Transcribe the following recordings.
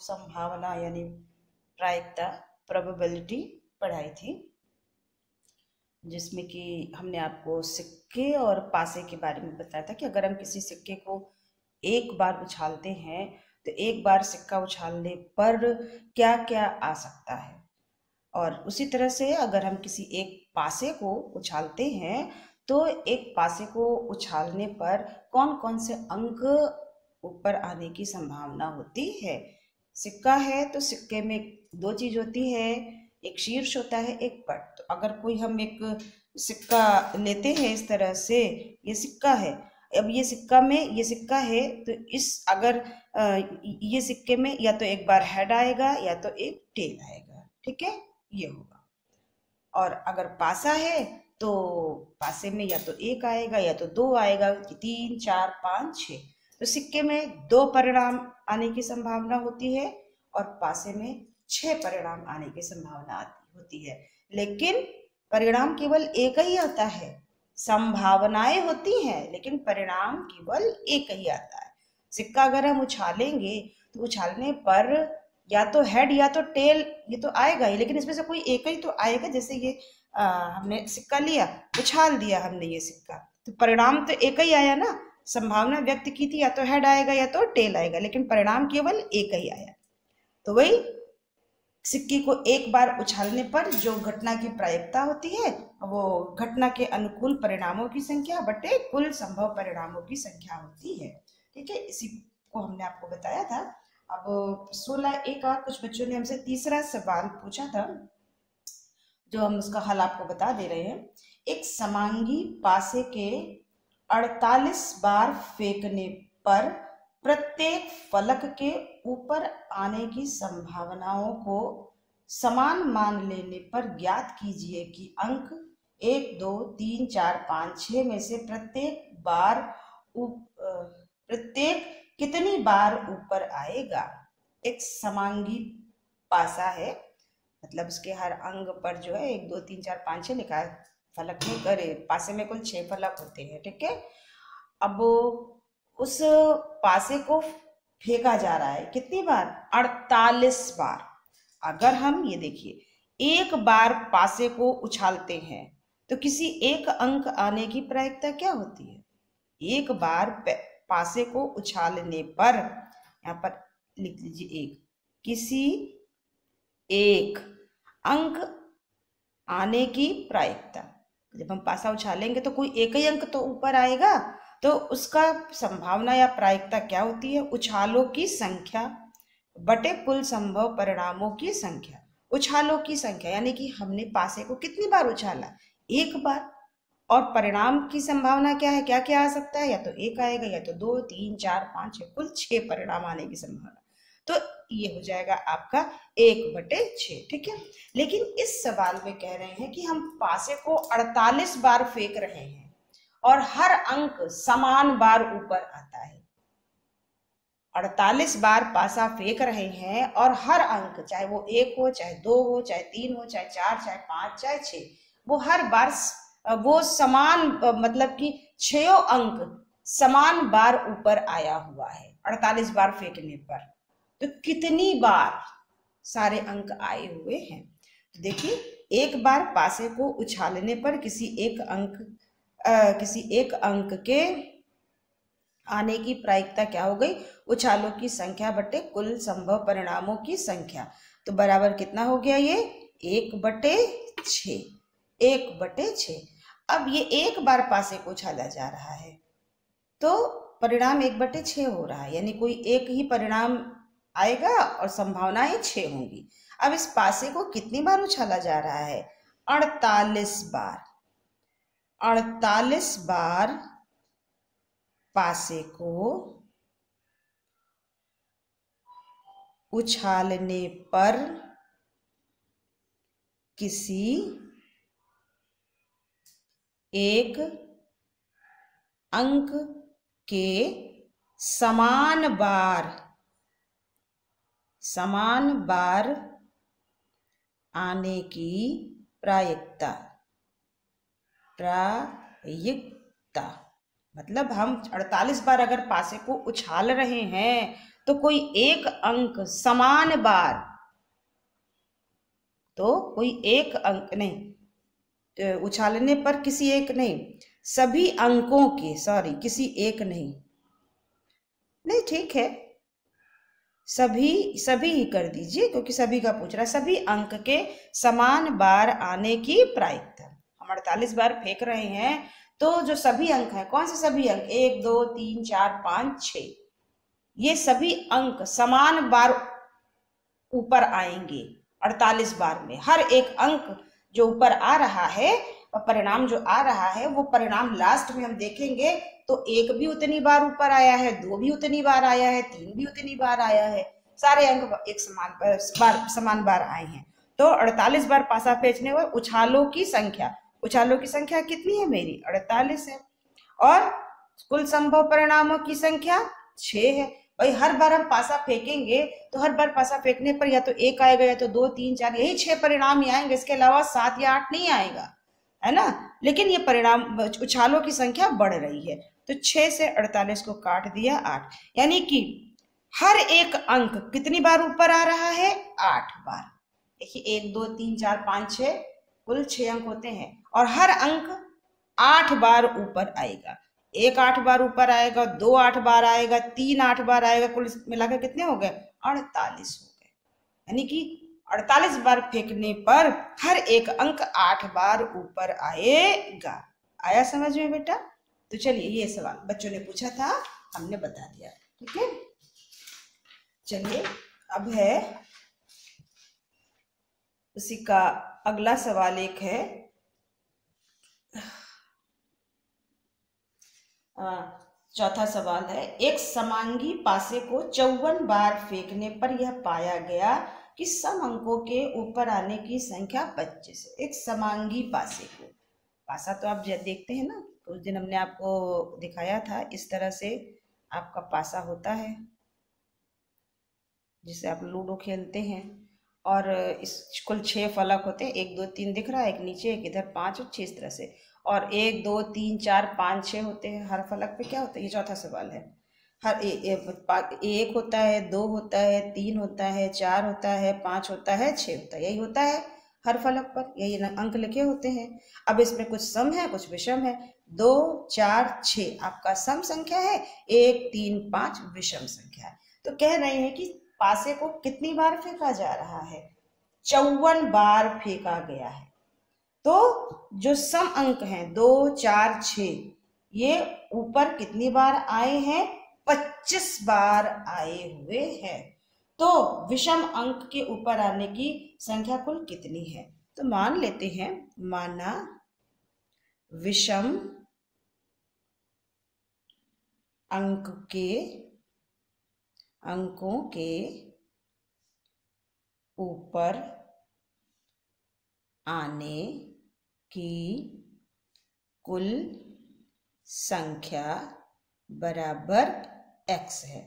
संभावना यानी प्रायिकता प्रोबेबिलिटी पढ़ाई थी, जिसमें कि हमने आपको सिक्के और पासे के बारे में बताया था कि अगर हम किसी सिक्के को एक बार उछालते हैं तो एक बार सिक्का उछालने पर क्या क्या आ सकता है, और उसी तरह से अगर हम किसी एक पासे को उछालते हैं तो एक पासे को उछालने पर कौन कौन से अंक ऊपर आने की संभावना होती है। सिक्का है तो सिक्के में दो चीज होती है, एक शीर्ष होता है, एक पट। तो अगर कोई हम एक सिक्का लेते हैं इस तरह से, ये सिक्का है, अब ये सिक्का है तो इस अगर ये सिक्के में या तो एक बार हेड आएगा या तो एक टेल आएगा, ठीक है, ये होगा। और अगर पासा है तो पासे में या तो एक आएगा या तो दो आएगा, 3 4 5 6। तो सिक्के में 2 परिणाम आने की संभावना होती है और पासे में 6 परिणाम आने की संभावना होती है, लेकिन परिणाम केवल एक ही आता है। संभावनाएं होती हैं लेकिन परिणाम केवल एक ही आता है। सिक्का अगर हम उछालेंगे तो उछालने पर या तो हेड या तो टेल ये तो आएगा ही, लेकिन इसमें से कोई एक ही तो आएगा। जैसे ये हमने सिक्का लिया, उछाल दिया हमने ये सिक्का, तो परिणाम तो एक ही आया ना। संभावना व्यक्त की थी या तो हेड आएगा या तो टेल आएगा, लेकिन परिणाम केवल एक ही आया। तो वही सिक्के को एक बार उछालने पर जो घटना की प्रायिकता होती है वो घटना के अनुकूल परिणामों की संख्या बटे कुल संभव परिणामों की संख्या होती है, ठीक है। इसी को हमने आपको बताया था। अब 16A का कुछ बच्चों ने हमसे तीसरा सवाल पूछा था, जो हम उसका हल आपको बता दे रहे हैं। एक समांगी पासे के 48 बार फेंकने पर प्रत्येक फलक के ऊपर आने की संभावनाओं को समान मान लेने पर ज्ञात कीजिए कि अंक 1 2 3 4 5 6 में से प्रत्येक कितनी बार ऊपर आएगा। एक समांगी पासा है, मतलब उसके हर अंग पर जो है 1 2 3 4 5 6 लिखा है। फलक में करे पासे में कुल 6 फलक होते हैं, ठीक है। अब उस पासे को फेंका जा रहा है कितनी बार, 48 बार। अगर हम ये देखिए एक बार पासे को उछालते हैं तो किसी एक अंक आने की प्रायिकता क्या होती है। एक बार पासे को उछालने पर, यहाँ पर लिख लीजिए एक, किसी एक अंक आने की प्रायिकता। जब हम पासा उछालेंगे तो कोई एक ही अंक तो ऊपर आएगा, तो उसका संभावना या प्रायिकता क्या होती है, उछालों की संख्या बटे कुल संभव परिणामों की संख्या। उछालों की संख्या यानी कि हमने पासे को कितनी बार उछाला, एक बार, और परिणाम की संभावना क्या है, क्या क्या आ सकता है, या तो एक आएगा या तो 2 3 4 5 6, कुल 6 परिणाम आने की संभावना। तो ये हो जाएगा आपका 1/6, ठीक है। लेकिन इस सवाल में कह रहे हैं कि हम पासे को 48 बार फेंक रहे हैं और हर अंक समान बार ऊपर आता है। 48 बार पासा फेंक रहे हैं और हर अंक, चाहे वो 1 हो, चाहे 2 हो, चाहे 3 हो, चाहे 4, चाहे 5, चाहे 6, वो हर बार वो समान, मतलब कि 6 अंक समान बार ऊपर आया हुआ है 48 बार फेंकने पर। तो कितनी बार सारे अंक आए हुए हैं। तो देखिए एक बार पासे को उछालने पर किसी एक अंक के आने की प्रायिकता क्या हो गई, उछालों की संख्या बटे कुल संभव परिणामों की संख्या। तो बराबर कितना हो गया, ये 1/6, 1/6। अब ये एक बार पासे को उछाला जा रहा है तो परिणाम 1/6 हो रहा है, यानी कोई एक ही परिणाम आएगा और संभावनाएं 6 होंगी। अब इस पासे को कितनी बार उछाला जा रहा है, 48 बार। 48 बार पासे को उछालने पर किसी एक अंक के समान बार आने की प्रायिकता। मतलब हम 48 बार अगर पासे को उछाल रहे हैं तो कोई एक अंक समान बार, तो कोई एक अंक नहीं, उछालने पर किसी एक नहीं, सभी अंकों के, सॉरी किसी एक नहीं, नहीं ठीक है, सभी सभी ही कर दीजिए क्योंकि सभी का पूछ रहा है। सभी अंक के समान बार आने की प्रायिकता। हम 48 बार फेंक रहे हैं तो जो सभी अंक हैं, कौन से सभी अंक, 1 2 3 4 5 6, ये सभी अंक समान बार ऊपर आएंगे 48 बार में। हर एक अंक जो ऊपर आ रहा है और परिणाम जो आ रहा है वो परिणाम लास्ट में हम देखेंगे तो 1 भी उतनी बार ऊपर आया है, 2 भी उतनी बार आया है, 3 भी उतनी बार आया है, सारे अंक एक समान बार आए हैं। तो 48 बार पासा फेंचने पर उछालों की संख्या, उछालों की संख्या कितनी है मेरी, 48 है, और कुल संभव परिणामों की संख्या 6 है। भाई हर बार हम पासा फेंकेंगे तो हर बार पासा फेंकने पर या तो 1 आएगा या तो 2 3 4, यही 6 परिणाम ही आएंगे, इसके अलावा 7 या 8 नहीं आएगा, है ना। लेकिन ये परिणाम उछालों की संख्या बढ़ रही है, तो 6 से 48 को काट दिया 8, यानी कि हर एक अंक कितनी बार ऊपर आ रहा है, 8 बार। देखिए 1 2 3 4 5 6, कुल 6 अंक होते हैं और हर अंक 8 बार ऊपर आएगा। 1 8 बार ऊपर आएगा, 2 8 बार आएगा, 3 8 बार आएगा, कुल मिलाकर कितने हो गए, 48 हो गए। यानी कि 48 बार फेंकने पर हर एक अंक 8 बार ऊपर आएगा। आया समझ में बेटा। तो चलिए ये सवाल बच्चों ने पूछा था, हमने बता दिया, ठीक है। चलिए अब है उसी का अगला सवाल, एक है चौथा सवाल है, एक समांगी पासे को 54 बार फेंकने पर यह पाया गया कि सम अंकों के ऊपर आने की संख्या 25 है। एक समांगी पासे को, पासा तो आप देखते हैं ना, उस दिन हमने आपको दिखाया था, इस तरह से आपका पासा होता है जिसे आप लूडो खेलते हैं, और इस कुल 6 फलक होते हैं, 1 2 3 दिख रहा है, एक नीचे एक इधर, 5 और 6 इस तरह से, और 1 2 3 4 5 6 होते हैं हर फलक पे। क्या होता है, ये चौथा सवाल है। हर एक होता है, 2 होता है, 3 होता है, 4 होता है, 5 होता है, 6 होता है, यही होता है हर फलक पर, यही अंक लिखे होते हैं। अब इसमें कुछ सम है कुछ विषम है। 2 4 6 आपका सम संख्या है, 1 3 5 विषम संख्या है। तो कह रहे हैं कि पासे को कितनी बार फेंका जा रहा है, 54 बार फेंका गया है। तो जो सम अंक हैं 2 4 6, ये ऊपर कितनी बार आए हैं, 25 बार आए हुए हैं। तो विषम अंक के ऊपर आने की संख्या कुल कितनी है, तो मान लेते हैं, माना विषम अंकों के ऊपर आने की कुल संख्या बराबर x है।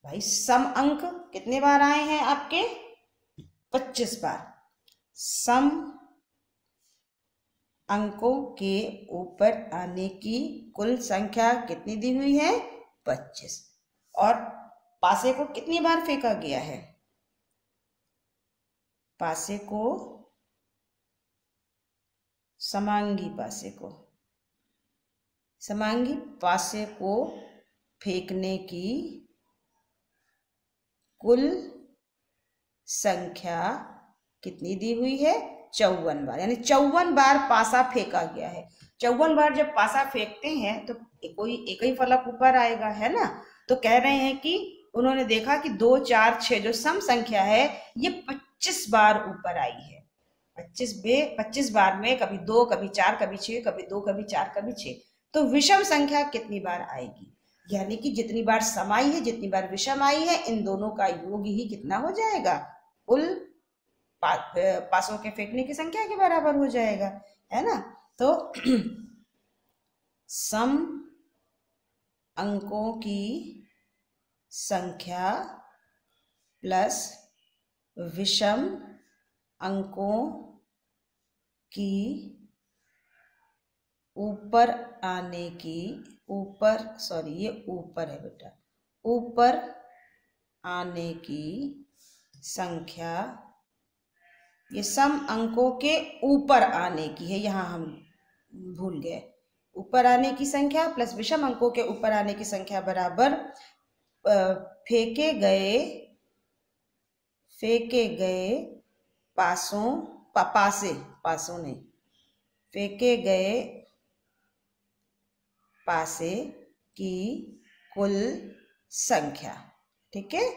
भाई सम अंक कितने बार आए हैं आपके, 25 बार। सम अंकों के ऊपर आने की कुल संख्या कितनी दी हुई है, 25, और पासे को कितनी बार फेंका गया है, पासे को, समांगी पासे को फेंकने की कुल संख्या कितनी दी हुई है, 54 बार, यानी 54 बार पासा फेंका गया है। 54 बार जब पासा फेंकते हैं तो कोई एक ही फलक ऊपर आएगा, है ना। तो कह रहे हैं कि उन्होंने देखा कि 2 4 6 जो सम संख्या है ये 25 बार ऊपर आई है। 25 बार में कभी 2 कभी 4 कभी 6, कभी 2 कभी 4 कभी 6, तो विषम संख्या कितनी बार आएगी, यानी कि जितनी बार सम आई है जितनी बार विषम आई है, इन दोनों का योग ही कितना हो जाएगा, कुल पासों के फेंकने की संख्या के बराबर हो जाएगा, है ना। तो सम अंकों की संख्या प्लस विषम अंकों की ऊपर आने की, ऊपर, सॉरी ये ऊपर है बेटा, ऊपर आने की संख्या, ये सम अंकों के ऊपर आने की है, यहाँ हम भूल गए। ऊपर आने की संख्या प्लस विषम अंकों के ऊपर आने की संख्या बराबर फेंके गए पासों नहीं, फेंके गए पासे की कुल संख्या। ठीक है,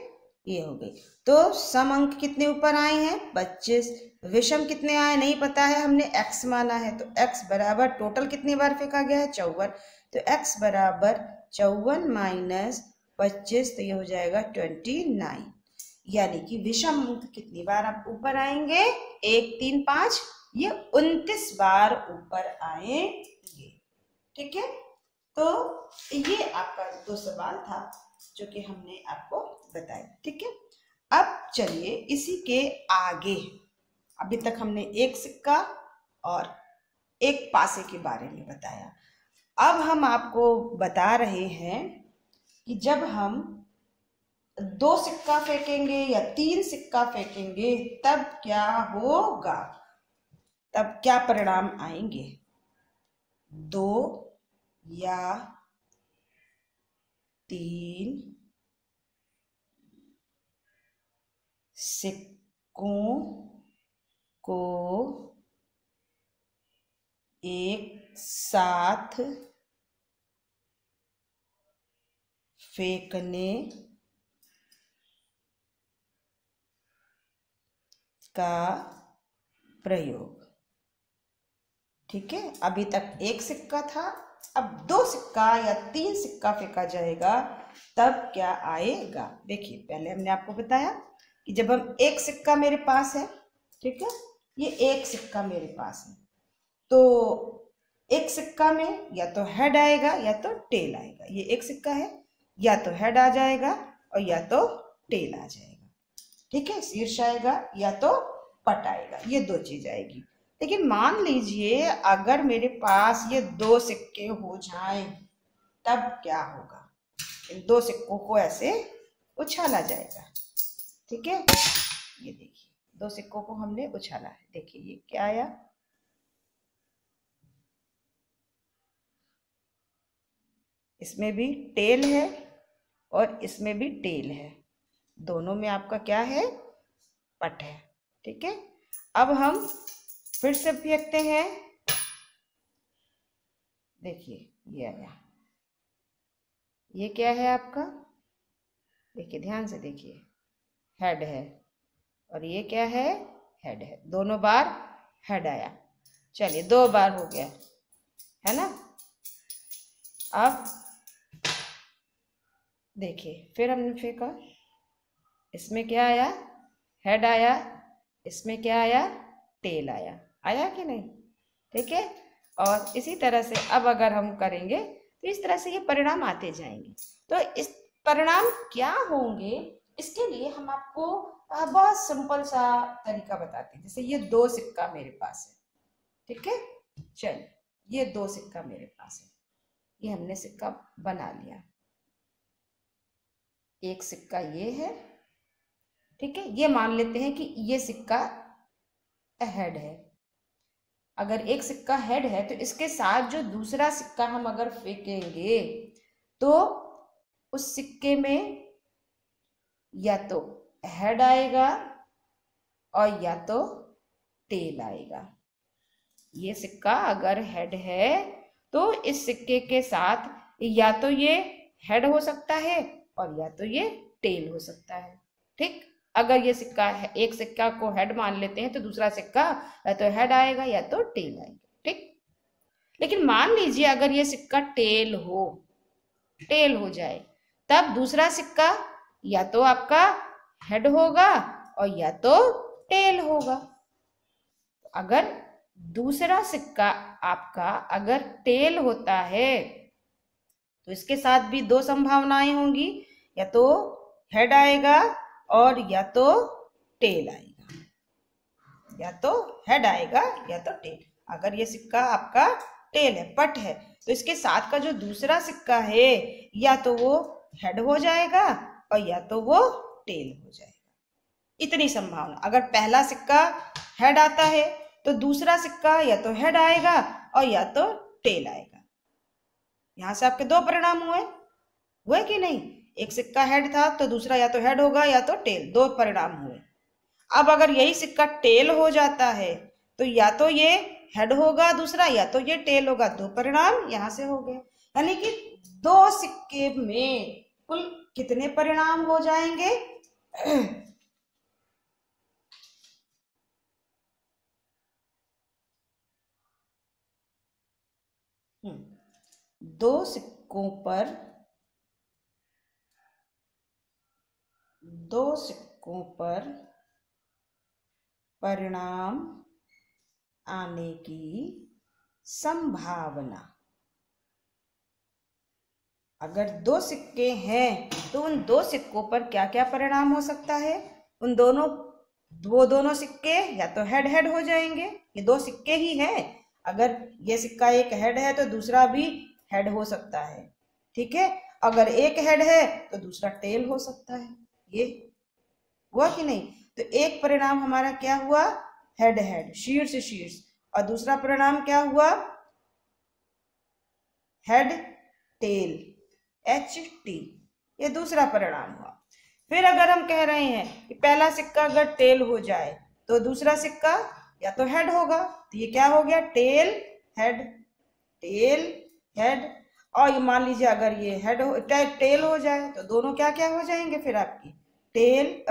ये हो गई। तो सम अंक कितने ऊपर आए हैं? 25। विषम कितने आए नहीं पता है, हमने x माना है, तो x बराबर टोटल कितनी बार फेंका गया है? 54। तो x बराबर 54 माइनस 25, तो ये हो जाएगा 29। यानी कि विषम अंक कितनी बार आप ऊपर आएंगे? 1, 3, 5, ये 29 बार ऊपर आएंगे। ठीक है, तो ये आपका 2 सवाल था जो कि हमने आपको बताया। ठीक है, अब चलिए इसी के आगे, अभी तक हमने एक सिक्का और एक पासे के बारे में बताया। अब हम आपको बता रहे हैं कि जब हम 2 सिक्का फेंकेंगे या 3 सिक्का फेंकेंगे तब क्या होगा, तब क्या परिणाम आएंगे। 2 या 3 सिक्कों को एक साथ फेंकने का प्रयोग। ठीक है, अभी तक एक सिक्का था, अब 2 सिक्का या 3 सिक्का फेंका जाएगा तब क्या आएगा। देखिए, पहले हमने आपको बताया कि जब हम एक सिक्का मेरे पास है, ठीक है, ये एक सिक्का मेरे पास है, तो एक सिक्का में या तो हेड आएगा या तो टेल आएगा। ये एक सिक्का है, या तो हेड आ जाएगा और या तो टेल आ जाएगा। ठीक है, शीर्ष आएगा या तो पट आएगा, ये 2 चीज आएगी। लेकिन मान लीजिए अगर मेरे पास ये 2 सिक्के हो जाएं तब क्या होगा। इन 2 सिक्कों को ऐसे उछाला जाएगा। ठीक है, ये देखिए 2 सिक्कों को हमने उछाला है। देखिए ये क्या आया, इसमें भी टेल है और इसमें भी टेल है, दोनों में आपका क्या है? पट है। ठीक है, अब हम फिर से फेंकते हैं। देखिए ये आया, ये क्या है आपका? देखिए ध्यान से देखिए, हेड है, और ये क्या है? हेड है। दोनों बार हेड आया। चलिए 2 बार हो गया है ना। अब देखिए फिर हमने फेंका, इसमें क्या आया? हेड आया, इसमें क्या आया? टेल आया। आया कि नहीं? ठीक है, और इसी तरह से अब अगर हम करेंगे तो इस तरह से ये परिणाम आते जाएंगे। तो इस परिणाम क्या होंगे, इसके लिए हम आपको बहुत सिंपल सा तरीका बताते हैं। जैसे ये 2 सिक्का मेरे पास है, ठीक है, चलिए ये 2 सिक्का मेरे पास है, ये हमने सिक्का बना लिया। एक सिक्का ये है, ठीक है, ये मान लेते हैं कि ये सिक्का हेड है। अगर एक सिक्का हेड है तो इसके साथ जो दूसरा सिक्का हम अगर फेंकेंगे तो उस सिक्के में या तो हेड आएगा और या तो टेल आएगा। ये सिक्का अगर हेड है तो इस सिक्के के साथ या तो ये हेड हो सकता है और या तो ये टेल हो सकता है। ठीक, अगर ये सिक्का है, एक सिक्का को हेड मान लेते हैं तो दूसरा सिक्का या तो हेड आएगा या तो टेल आएगा। ठीक, लेकिन मान लीजिए अगर ये सिक्का टेल हो जाए, तब दूसरा सिक्का या तो आपका हेड होगा और या तो टेल होगा। अगर दूसरा सिक्का आपका अगर टेल होता है तो इसके साथ भी 2 संभावनाएं होंगी, या तो हेड आएगा और या तो टेल आएगा, या तो हेड आएगा या तो टेल। अगर ये सिक्का आपका टेल है, पट है, तो इसके साथ का जो दूसरा सिक्का है या तो वो हेड हो जाएगा और या तो वो टेल हो जाएगा। इतनी संभावना। अगर पहला सिक्का हेड आता है तो दूसरा सिक्का या तो हेड आएगा और या तो टेल आएगा। यहां से आपके दो परिणाम हुए कि नहीं? एक सिक्का हेड था तो दूसरा या तो हेड होगा या तो टेल, दो परिणाम हुए। अब अगर यही सिक्का टेल हो जाता है तो या तो ये हेड होगा दूसरा या तो ये टेल होगा, दो परिणाम यहां से हो गए। यानी कि दो सिक्के में कुल कितने परिणाम हो जाएंगे? दो सिक्कों पर परिणाम आने की संभावना। अगर दो सिक्के हैं तो उन दो सिक्कों पर क्या क्या परिणाम हो सकता है? वो दोनों सिक्के या तो हेड हेड हो जाएंगे, ये दो सिक्के ही हैं। अगर ये सिक्का एक हेड है तो दूसरा भी हेड हो सकता है, ठीक है। अगर एक हेड है तो दूसरा टेल हो सकता है। ये हुआ कि नहीं? तो एक परिणाम हमारा क्या हुआ? हेड हेड, शीर्ष शीर्ष। और दूसरा परिणाम क्या हुआ? Head tail, HT। ये दूसरा परिणाम हुआ। फिर अगर हम कह रहे हैं कि पहला सिक्का अगर टेल हो जाए तो दूसरा सिक्का या तो हेड होगा, तो ये क्या हो गया? Tail head, tail head. और ये मान लीजिए अगर ये टेल हो जाए तो दोनों क्या क्या हो जाएंगे फिर आपकी? टेल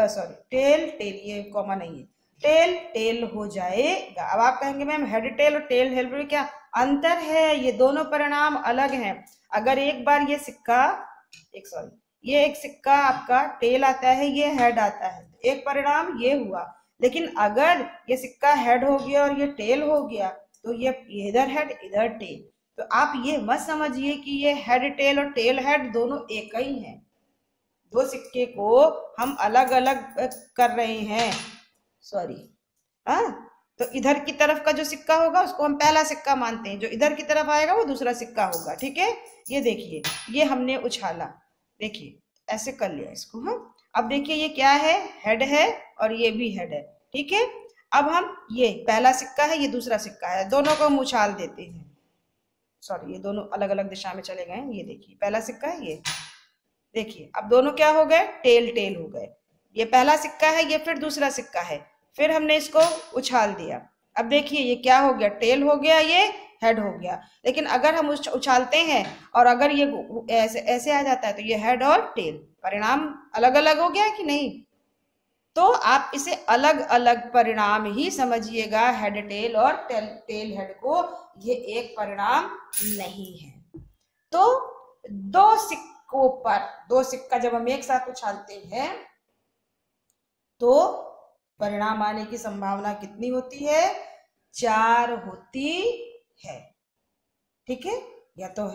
टेल, ये कॉमा नहीं है, टेल टेल हो जाएगा। अब आप कहेंगे मैम हेड टेल और टेल हेड में क्या अंतर है? ये दोनों परिणाम अलग हैं। अगर एक बार ये एक सिक्का आपका टेल आता है, ये हेड आता है, एक परिणाम ये हुआ। लेकिन अगर ये सिक्का हेड हो गया और ये टेल हो गया तो ये इधर हेड इधर टेल। तो आप ये मत समझिए कि ये हेड टेल और टेल हेड दोनों एक ही हैं। दो सिक्के को हम अलग अलग कर रहे हैं। तो इधर की तरफ का जो सिक्का होगा उसको हम पहला सिक्का मानते हैं, जो इधर की तरफ आएगा वो दूसरा सिक्का होगा, ठीक है। ये देखिए, ये हमने उछाला, देखिए ऐसे कर लिया इसको। अब देखिए ये क्या है? हेड है और ये भी हेड है, ठीक है। अब हम ये पहला सिक्का है, ये दूसरा सिक्का है, दोनों को हम उछाल देते हैं। ये दोनों अलग अलग दिशा में चले गए। ये देखिए पहला सिक्का है, ये देखिए अब दोनों क्या हो गए? टेल टेल हो गए। ये पहला सिक्का है, ये फिर दूसरा सिक्का है, फिर हमने इसको उछाल दिया। अब देखिए ये क्या हो गया? टेल हो गया, ये हेड हो गया। लेकिन अगर हम उछालते हैं और अगर ये ऐसे ऐसे आ जाता है तो ये हेड और टेल, परिणाम अलग अलग हो गया कि नहीं? तो आप इसे अलग अलग परिणाम ही समझिएगा, हेड टेल और टेल हेड को, ये एक परिणाम नहीं है। तो दो सिक्का जब हम एक साथ उछालते हैं तो परिणाम आने की संभावना कितनी होती है? 4 होती है, ठीक है। या तो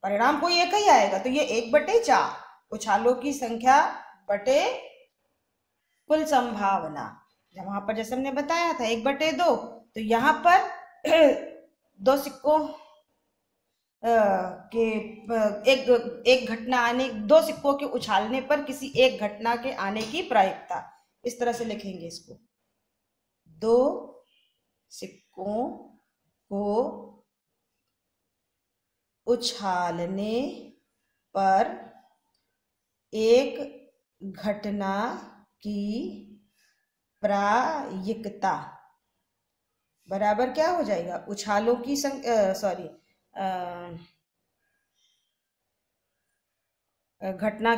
परिणाम कोई एक ही आएगा तो ये 1/4 उछालों की संख्या बटे कुल संभावना। जब वहां पर जैसे हमने बताया था 1/2, तो यहाँ पर दो सिक्कों के एक घटना आने, दो सिक्कों के उछालने पर किसी एक घटना के आने की प्रायिकता, इस तरह से लिखेंगे इसको। दो सिक्कों को उछालने पर एक घटना की प्रायिकता बराबर क्या हो जाएगा? उछालों की घटना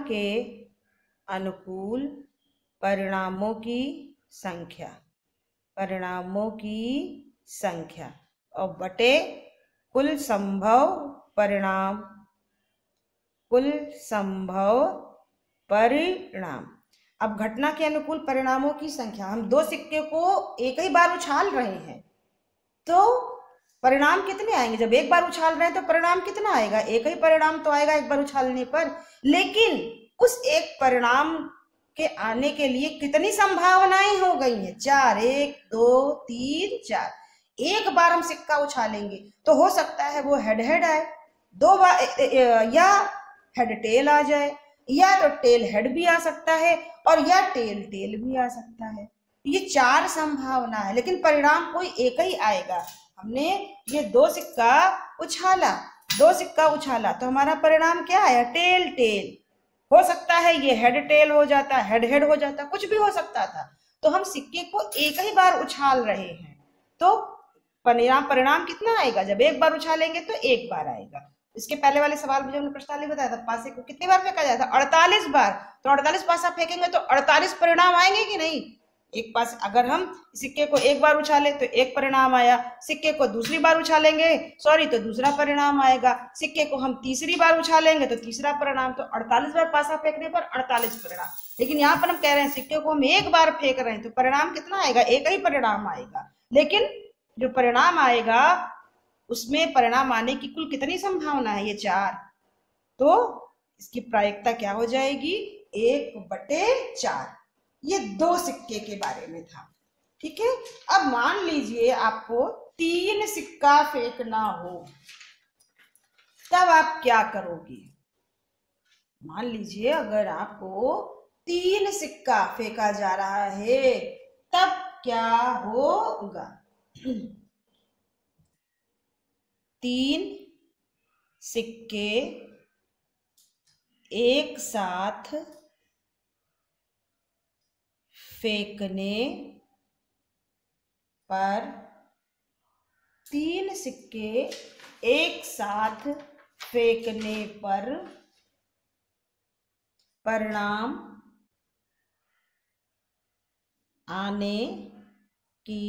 के अनुकूल परिणामों की संख्या और बटे कुल संभव परिणाम। अब घटना के अनुकूल परिणामों की संख्या, हम दो सिक्के को एक ही बार उछाल रहे हैं तो परिणाम कितने आएंगे? जब एक बार उछाल रहे हैं तो परिणाम कितना आएगा? एक ही परिणाम तो आएगा एक बार उछालने पर। लेकिन उस एक परिणाम के आने के लिए कितनी संभावनाएं हो गई हैं? 4, 1, 2, 3, 4। एक बार हम सिक्का उछालेंगे तो हो सकता है वो हेड हेड आए, दो बार या हेड टेल आ जाए, या तो टेल हेड भी आ सकता है और या टेल टेल भी आ सकता है। ये 4 संभावना है, लेकिन परिणाम कोई एक ही आएगा। हमने ये 2 सिक्का उछाला, 2 सिक्का उछाला तो हमारा परिणाम क्या आया? Tail tail. हो सकता है ये हेड टेल हो जाता, हेड हेड हो जाता, कुछ भी हो सकता था। तो हम सिक्के को एक ही बार उछाल रहे हैं, तो परिणाम कितना आएगा? जब एक बार उछालेंगे तो एक बार आएगा। इसके पहले वाले सवाल में जब हमने प्रश्नावली बताया था, पासे को कितनी बार फेंका जाता? 48 बार। तो 48 पासा फेंकेंगे तो 48 परिणाम आएंगे कि नहीं? एक पास अगर हम सिक्के को एक बार उछाले तो एक परिणाम आया, सिक्के को दूसरी बार उछालेंगे तो दूसरा परिणाम आएगा, सिक्के को हम तीसरी बार उछालेंगे तो तीसरा परिणाम। तो 48 बार पासा फेंकने पर 48 परिणाम। लेकिन यहाँ पर हम कह रहे हैं सिक्के को हम एक बार फेंक रहे हैं तो परिणाम कितना आएगा? एक ही परिणाम आएगा। लेकिन जो परिणाम आएगा उसमें परिणाम आने की कुल कितनी संभावना है? ये 4। तो इसकी प्रायिकता क्या हो जाएगी? 1/4। ये 2 सिक्के के बारे में था। ठीक है। अब मान लीजिए आपको 3 सिक्का फेंकना हो, तब आप क्या करोगे? मान लीजिए अगर आपको 3 सिक्का फेंका जा रहा है, तब क्या होगा? 3 सिक्के एक साथ फेंकने पर, 3 सिक्के एक साथ फेंकने पर परिणाम आने की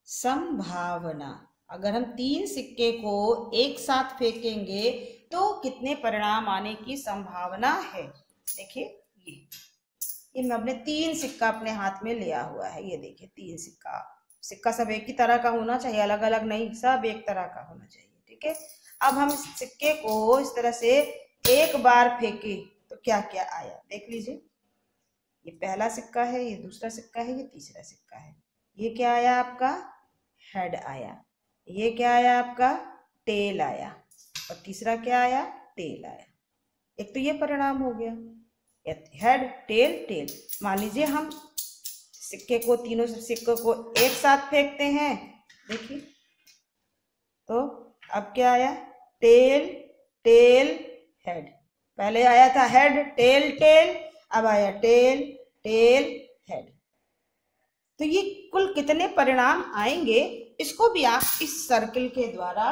संभावना। अगर हम 3 सिक्के को एक साथ फेंकेंगे तो कितने परिणाम आने की संभावना है? देखिए ये मैं अपने 3 सिक्का अपने हाथ में लिया हुआ है। ये देखिए 3 सिक्का सब एक ही तरह का होना चाहिए, अलग अलग नहीं, सब एक तरह का होना चाहिए। ठीक है। अब हम इस सिक्के को इस तरह से एक बार फेंके तो क्या क्या आया देख लीजिए। ये पहला सिक्का है, ये दूसरा सिक्का है, ये तीसरा सिक्का है। ये क्या आया आपका? हेड आया। ये क्या आया आपका? टेल आया। और तीसरा क्या आया? टेल आया। एक तो ये परिणाम हो गया, हेड टेल टेल। मान लीजिए हम सिक्के को, तीनों सिक्कों को एक साथ फेंकते हैं, देखिए तो अब क्या आया? Tail tail head. पहले आया था हेड टेल टेल, अब आया टेल टेल हेड। तो ये कुल कितने परिणाम आएंगे इसको भी आप इस सर्कल के द्वारा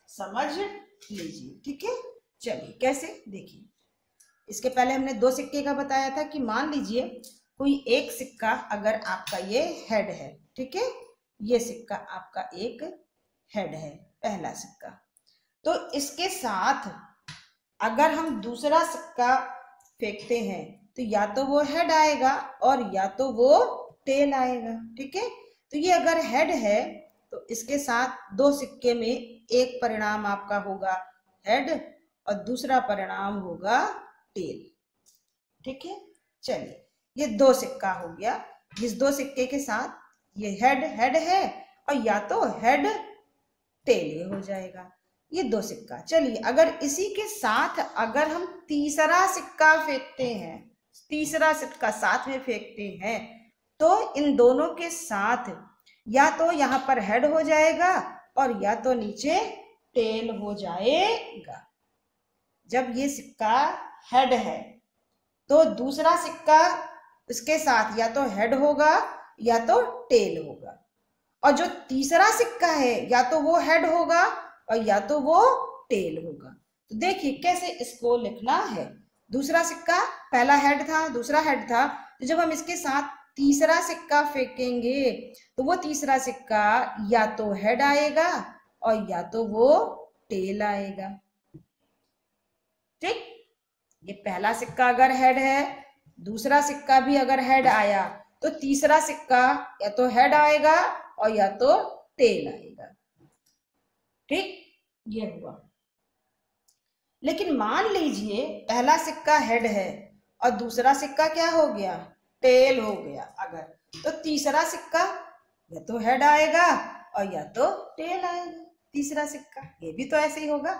समझ लीजिए। ठीक है। चलिए कैसे देखिए। इसके पहले हमने 2 सिक्के का बताया था कि मान लीजिए कोई एक सिक्का अगर आपका ये हेड है, ठीक है, ये सिक्का आपका एक हेड है, पहला सिक्का, तो इसके साथ अगर हम दूसरा सिक्का फेंकते हैं तो या तो वो हेड आएगा और या तो वो टेल आएगा। ठीक है। तो ये अगर हेड है तो इसके साथ 2 सिक्के में एक परिणाम आपका होगा हेड और दूसरा परिणाम होगा टेल। ठीक है। चलिए ये 2 सिक्का हो गया। इस 2 सिक्के के साथ ये हेड हेड है और या तो हेड टेल ये हो जाएगा। ये 2 सिक्का। चलिए अगर इसी के साथ अगर हम तीसरा सिक्का फेंकते हैं, तीसरा सिक्का साथ में फेंकते हैं, तो इन दोनों के साथ या तो यहाँ पर हेड हो जाएगा और या तो नीचे टेल हो जाएगा। जब ये सिक्का हेड है तो दूसरा सिक्का इसके साथ या तो हेड होगा या तो टेल होगा, और जो तीसरा सिक्का है या तो वो हेड होगा और या तो वो टेल होगा। तो देखिए कैसे इसको लिखना है। दूसरा सिक्का, पहला हेड था, दूसरा हेड था, तो जब हम इसके साथ तीसरा सिक्का फेंकेंगे तो वो तीसरा सिक्का या तो हेड आएगा और या तो वो टेल आएगा। ठीक। ये पहला सिक्का अगर हेड है, दूसरा सिक्का भी अगर हेड आया तो तीसरा सिक्का या तो हेड आएगा और या तो टेल आएगा। ठीक। ये हुआ। लेकिन मान लीजिए पहला सिक्का हेड है और दूसरा सिक्का क्या हो गया? टेल हो गया। अगर तो तीसरा सिक्का या तो हेड आएगा और या तो टेल आएगा। तीसरा सिक्का ये भी तो ऐसे ही होगा।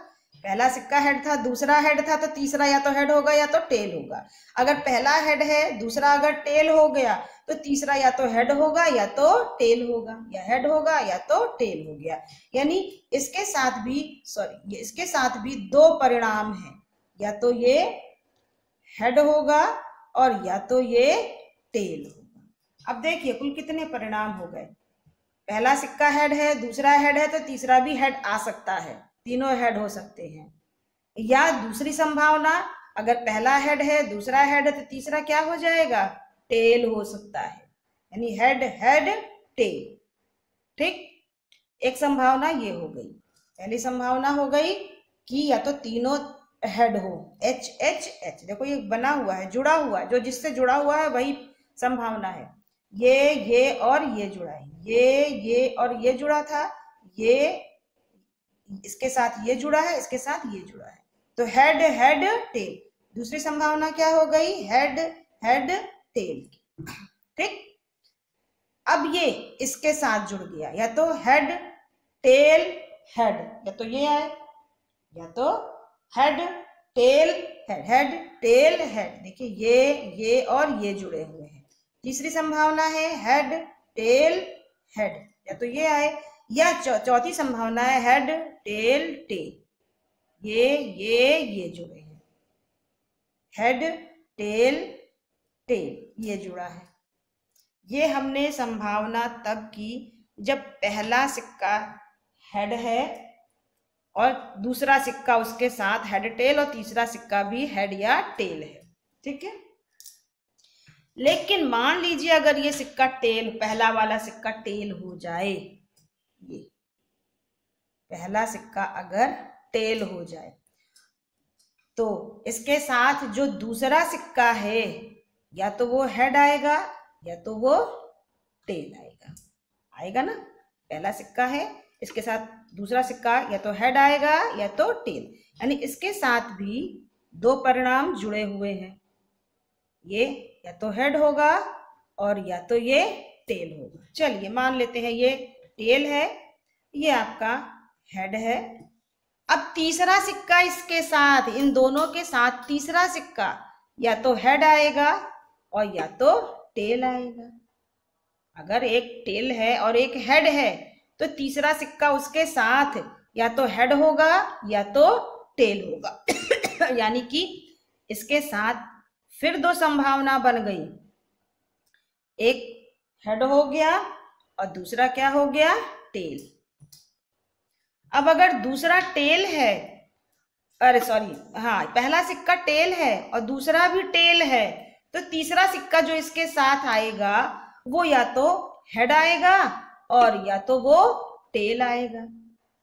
पहला सिक्का हेड था, दूसरा हेड था, तो तीसरा या तो हेड होगा या तो टेल होगा। अगर पहला हेड है, दूसरा अगर टेल हो गया, तो तीसरा या तो हेड होगा या तो टेल होगा, या हेड होगा या तो टेल हो गया। यानी इसके साथ भी दो परिणाम हैं, या तो ये हेड होगा और या तो ये टेल होगा। अब देखिए कुल कितने परिणाम हो गए। पहला सिक्का हेड है, दूसरा हेड है, तो तीसरा भी हेड आ सकता है, तीनों हेड हो सकते हैं। या दूसरी संभावना, अगर पहला हेड है, दूसरा हेड है, तो तीसरा क्या हो जाएगा, टेल हो सकता है। यानी हेड हेड टेल। ठीक, एक संभावना ये हो गई। पहली संभावना हो गई कि या तो तीनों हेड हो, एच एच एच, देखो ये बना हुआ है, जुड़ा हुआ है, जो जिससे जुड़ा हुआ है वही संभावना है। ये और ये जुड़ा है, ये और ये जुड़ा था, ये इसके साथ ये जुड़ा है, इसके साथ ये जुड़ा है, तो हेड हेड टेल। दूसरी संभावना क्या हो गई, हेड हेड टेल। ठीक, अब ये इसके साथ जुड़ गया, या तो हेड टेल हेड, या तो ये आए, या तो head tail head, head tail head. देखिए ये और ये जुड़े हुए हैं। तीसरी संभावना है हेड टेल हेड, या तो ये आए, या चौथी संभावना है हेड टेल टेल, ये जुड़े हैं, हेड टेल टेल ये जुड़ा है। ये हमने संभावना तब की जब पहला सिक्का हेड है और दूसरा सिक्का उसके साथ हेड टेल, और तीसरा सिक्का भी हेड या टेल है। ठीक है, लेकिन मान लीजिए अगर ये सिक्का टेल, पहला वाला सिक्का टेल हो जाए, ये पहला सिक्का अगर टेल हो जाए, तो इसके साथ जो दूसरा सिक्का है, या तो वो हेड आएगा या तो वो टेल आएगा। आएगा ना, पहला सिक्का है, इसके साथ दूसरा सिक्का या तो हेड आएगा या तो टेल, यानी इसके साथ भी दो परिणाम जुड़े हुए हैं, ये या तो हेड होगा और या तो ये टेल होगा। चलिए मान लेते हैं ये टेल है, ये आपका हेड है। अब तीसरा सिक्का इसके साथ, इन दोनों के साथ तीसरा सिक्का या तो हेड आएगा और या तो टेल आएगा। अगर एक टेल है और एक हेड है, तो तीसरा सिक्का उसके साथ या तो हेड होगा या तो टेल होगा। यानी कि इसके साथ फिर दो संभावना बन गई, एक हेड हो गया और दूसरा क्या हो गया, टेल। अब अगर दूसरा टेल है, अरे सॉरी, हाँ, पहला सिक्का टेल है और दूसरा भी टेल है, तो तीसरा सिक्का जो इसके साथ आएगा वो या तो हेड आएगा और या तो वो टेल आएगा।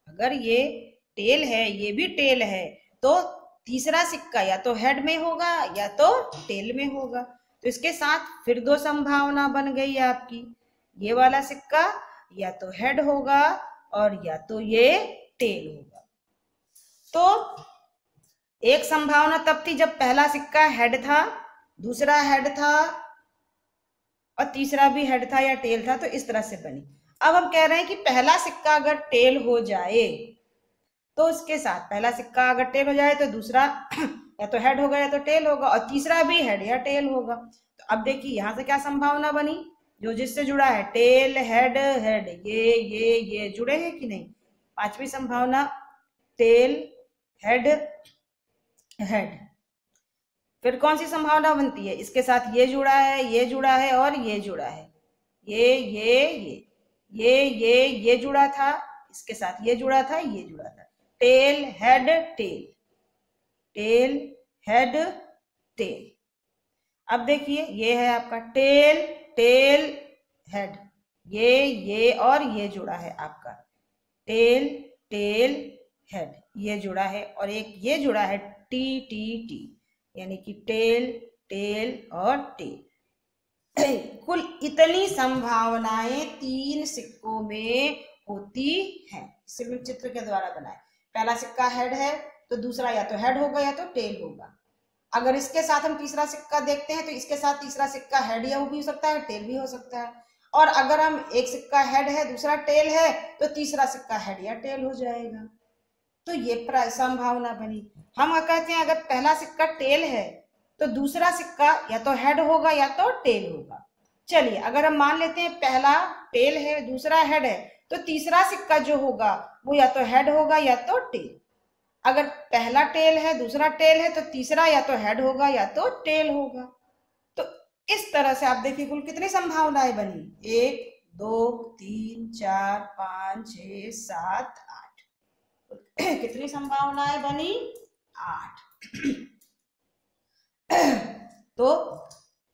अगर ये टेल है, ये भी टेल है, तो तीसरा सिक्का या तो हेड में होगा या तो टेल में होगा। तो इसके साथ फिर दो संभावना बन गई आपकी, ये वाला सिक्का या तो हेड होगा और या तो ये टेल होगा। तो एक संभावना तब थी जब पहला सिक्का हेड था, दूसरा हेड था और तीसरा भी हेड था या टेल था, तो इस तरह से बनी। अब हम कह रहे हैं कि पहला सिक्का अगर टेल हो जाए, तो उसके साथ पहला सिक्का अगर टेल हो जाए तो दूसरा या तो हेड होगा या तो टेल होगा, और तीसरा भी हेड या टेल होगा। तो अब देखिए यहां से क्या संभावना बनी, जो जिससे जुड़ा है टेल हेड हेड, ये जुड़े हैं कि नहीं। पांचवी संभावना टेल हेड हेड। फिर कौन सी संभावना बनती है, इसके साथ ये जुड़ा है, ये जुड़ा है और ये जुड़ा है, ये जुड़ा था, इसके साथ ये जुड़ा था, ये जुड़ा था, tail head tail, tail head tail. अब देखिए ये है आपका टेल टेल हेड, ये और ये जुड़ा है आपका टेल टेल हेड, ये जुड़ा है, और एक ये जुड़ा है टी टी टी, यानी कि टेल टेल और टेल। कुल इतनी संभावनाएं तीन सिक्कों में होती हैं, सिर्फ चित्र के द्वारा बनाए। पहला सिक्का हेड है तो दूसरा या तो हेड होगा या तो टेल होगा। अगर इसके साथ हम तीसरा सिक्का देखते हैं तो इसके साथ तीसरा सिक्का हेड या भी हो सकता है, टेल भी हो सकता है। और अगर हम एक सिक्का हेड है दूसरा टेल है, तो तीसरा सिक्का हेड या टेल हो जाएगा। तो ये संभावना बनी। हम कहते हैं अगर पहला सिक्का टेल है तो दूसरा सिक्का या तो हेड होगा या तो टेल होगा। चलिए अगर हम मान लेते हैं पहला टेल है दूसरा हेड है, तो तीसरा सिक्का जो होगा वो या तो हेड होगा या तो टेल। अगर पहला टेल है दूसरा टेल है तो तीसरा या तो हेड होगा या तो टेल होगा। तो इस तरह से आप देखिए कुल कितनी संभावनाएं बनी, 1 2 3 4 5 6 7 8। कितनी संभावनाएं बनी, 8। तो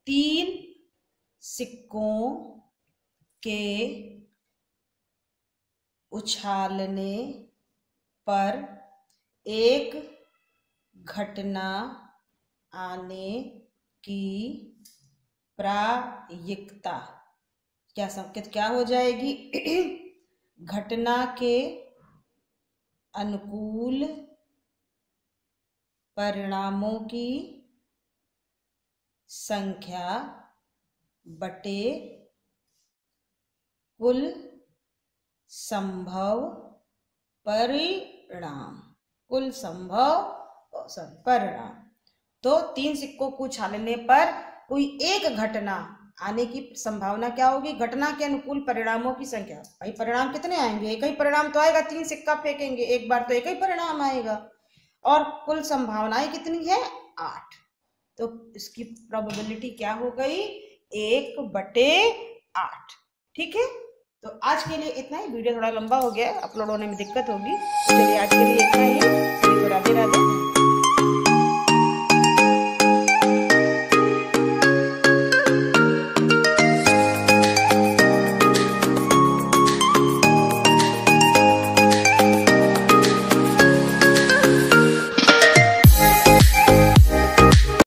3 सिक्कों के उछालने पर एक घटना आने की प्रायिकता क्या संकेत क्या हो जाएगी, घटना के अनुकूल परिणामों की संख्या बटे कुल संभव परिणाम, कुल संभव परिणाम। तो 3 सिक्कों को उछालने पर कोई एक घटना आने की संभावना क्या होगी, घटना के अनुकूल परिणामों की संख्या। भाई परिणाम कितने आएंगे, एक ही परिणाम तो आएगा, 3 सिक्का फेंकेंगे एक बार तो एक ही परिणाम आएगा। और कुल संभावनाएं कितनी है, 8। तो इसकी प्रोबेबिलिटी क्या हो गई, 1/8। ठीक है, तो आज के लिए इतना ही। वीडियो थोड़ा लंबा हो गया, अपलोड होने में दिक्कत होगी। चलिए आज के लिए इतना ही। राधे राधे।